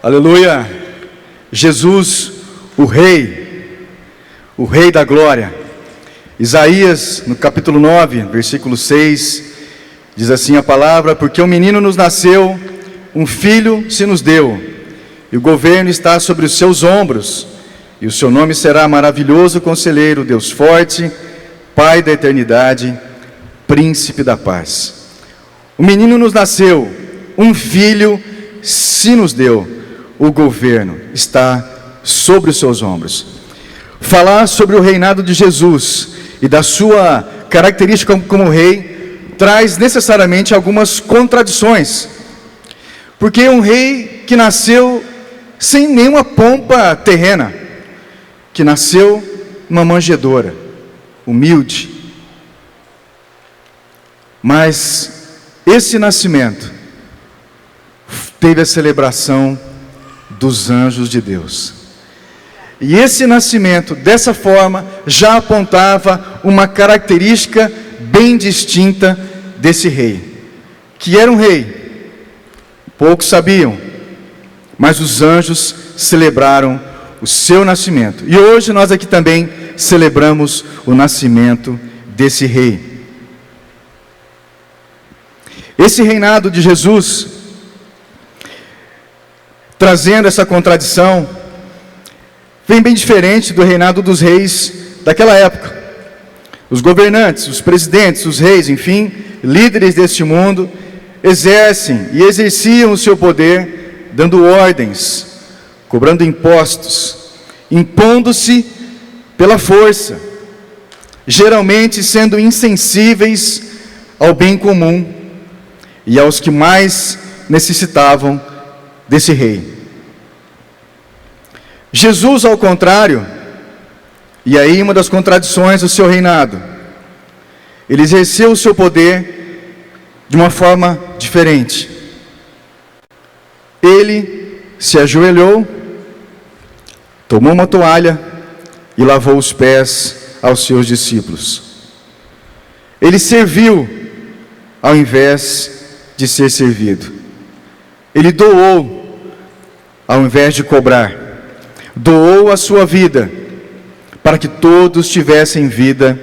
Aleluia! Jesus, o Rei da glória. Isaías, no capítulo 9, versículo 6, diz assim a palavra: porque um menino nos nasceu, um filho se nos deu, e o governo está sobre os seus ombros, e o seu nome será Maravilhoso Conselheiro, Deus Forte, Pai da Eternidade, Príncipe da Paz. O menino nos nasceu, um filho se nos deu, o governo está sobre os seus ombros. Falar sobre o reinado de Jesus e da sua característica como rei traz necessariamente algumas contradições, porque um rei que nasceu sem nenhuma pompa terrena, que nasceu numa manjedoura, humilde, mas esse nascimento teve a celebração dos anjos de Deus. E esse nascimento, dessa forma, já apontava uma característica bem distinta desse rei, que era um rei. Poucos sabiam, mas os anjos celebraram o seu nascimento. E hoje nós aqui também celebramos o nascimento desse rei. Esse reinado de Jesus, trazendo essa contradição, vem bem diferente do reinado dos reis daquela época. Os governantes, os presidentes, os reis, enfim, líderes deste mundo, exercem e exerciam o seu poder, dando ordens, cobrando impostos, impondo-se pela força, geralmente sendo insensíveis ao bem comum e aos que mais necessitavam desse rei. Jesus, ao contrário, e aí uma das contradições do seu reinado, ele exerceu o seu poder de uma forma diferente. Ele se ajoelhou, tomou uma toalha e lavou os pés aos seus discípulos. Ele serviu ao invés de ser servido. Ele doou ao invés de cobrar. Doou a sua vida para que todos tivessem vida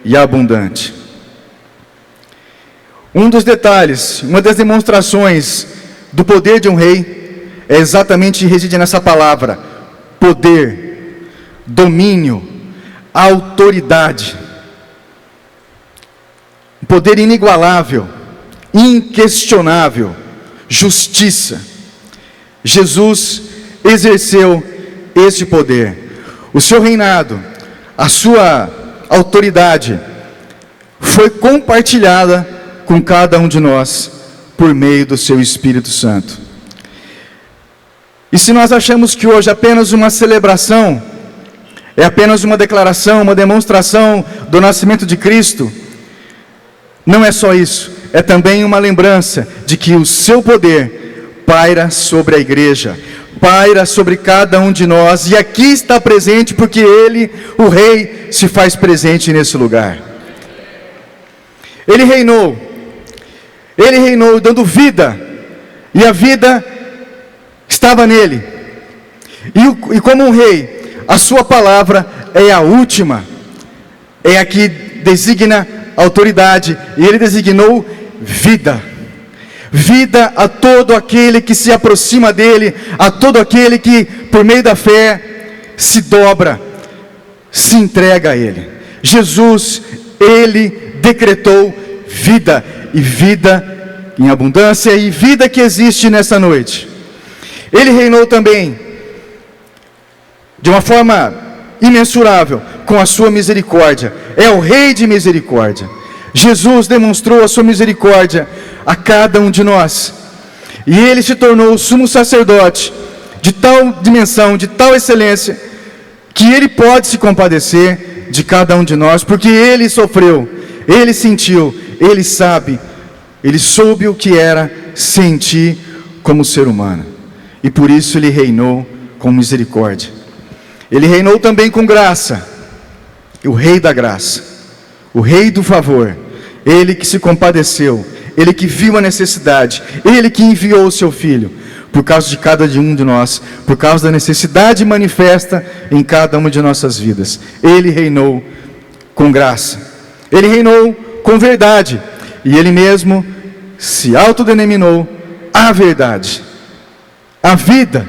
e abundante. Um dos detalhes, uma das demonstrações do poder de um rei é exatamente reside nessa palavra: poder, domínio, autoridade. Um poder inigualável, inquestionável, justiça. Jesus exerceu esse poder. O seu reinado, a sua autoridade foi compartilhada com cada um de nós por meio do seu Espírito Santo. E se nós achamos que hoje apenas uma celebração, é apenas uma declaração, uma demonstração do nascimento de Cristo, não é só isso, é também uma lembrança de que o seu poder paira sobre a igreja, paira sobre cada um de nós, e aqui está presente porque Ele, o Rei, se faz presente nesse lugar. Ele reinou dando vida, e a vida estava nele, e como um rei, a sua palavra é a última, é a que designa autoridade, e Ele designou vida a todo aquele que se aproxima dele, a todo aquele que por meio da fé se dobra, se entrega a ele. Jesus, Ele decretou vida, e vida em abundância, e vida que existe nessa noite. Ele reinou também de uma forma imensurável com a sua misericórdia. É o Rei de misericórdia. Jesus demonstrou a sua misericórdia a cada um de nós, e Ele se tornou o sumo sacerdote de tal dimensão, de tal excelência, que Ele pode se compadecer de cada um de nós, porque Ele sofreu, Ele sentiu, Ele sabe, Ele soube o que era sentir como ser humano, e por isso Ele reinou com misericórdia. Ele reinou também com graça, o Rei da graça, o Rei do favor, Ele que se compadeceu, Ele que viu a necessidade, Ele que enviou o seu Filho. por causa de cada um de nós, por causa da necessidade manifesta em cada uma de nossas vidas. Ele reinou com graça, Ele reinou com verdade, e Ele mesmo se autodenominou a verdade, a vida.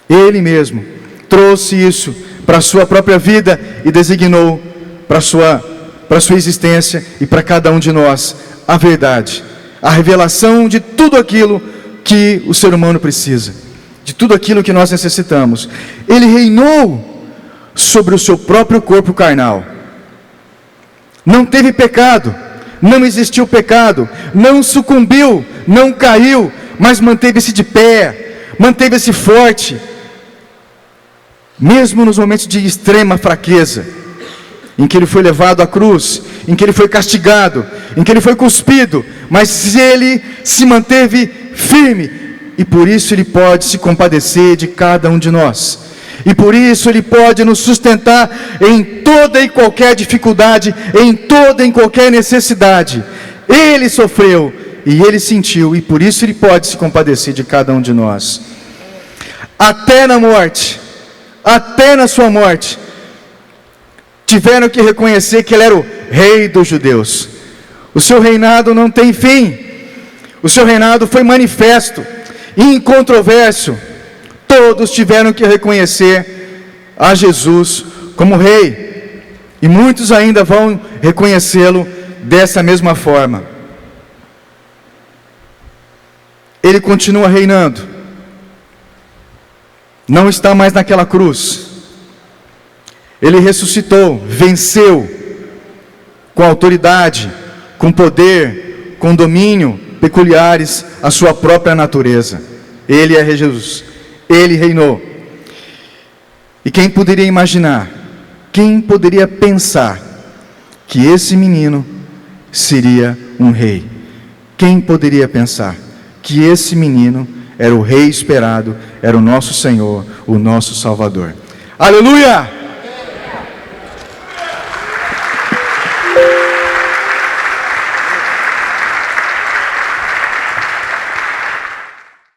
Ele mesmo trouxe isso para a sua própria vida e designou para a sua existência e para cada um de nós a verdade, a revelação de tudo aquilo que o ser humano precisa, de tudo aquilo que nós necessitamos. Ele reinou sobre o seu próprio corpo carnal. Não teve pecado, não existiu pecado, não sucumbiu, não caiu, mas manteve-se de pé, manteve-se forte, mesmo nos momentos de extrema fraqueza, em que ele foi levado à cruz, em que ele foi castigado, em que ele foi cuspido, mas ele se manteve firme, e por isso ele pode se compadecer de cada um de nós, e por isso ele pode nos sustentar em toda e qualquer dificuldade, em toda e qualquer necessidade. Ele sofreu e ele sentiu, e por isso ele pode se compadecer de cada um de nós. Até na morte, até na sua morte, tiveram que reconhecer que ele era o rei dos judeus. O seu reinado não tem fim, o seu reinado foi manifesto, incontroverso. Todos tiveram que reconhecer a Jesus como rei, e muitos ainda vão reconhecê-lo dessa mesma forma. Ele continua reinando, não está mais naquela cruz. Ele ressuscitou, venceu, com autoridade, com poder, com domínio peculiares à sua própria natureza. Ele é Jesus, Ele reinou. E quem poderia imaginar, quem poderia pensar que esse menino seria um rei? Quem poderia pensar que esse menino era o rei esperado, era o nosso Senhor, o nosso Salvador? Aleluia!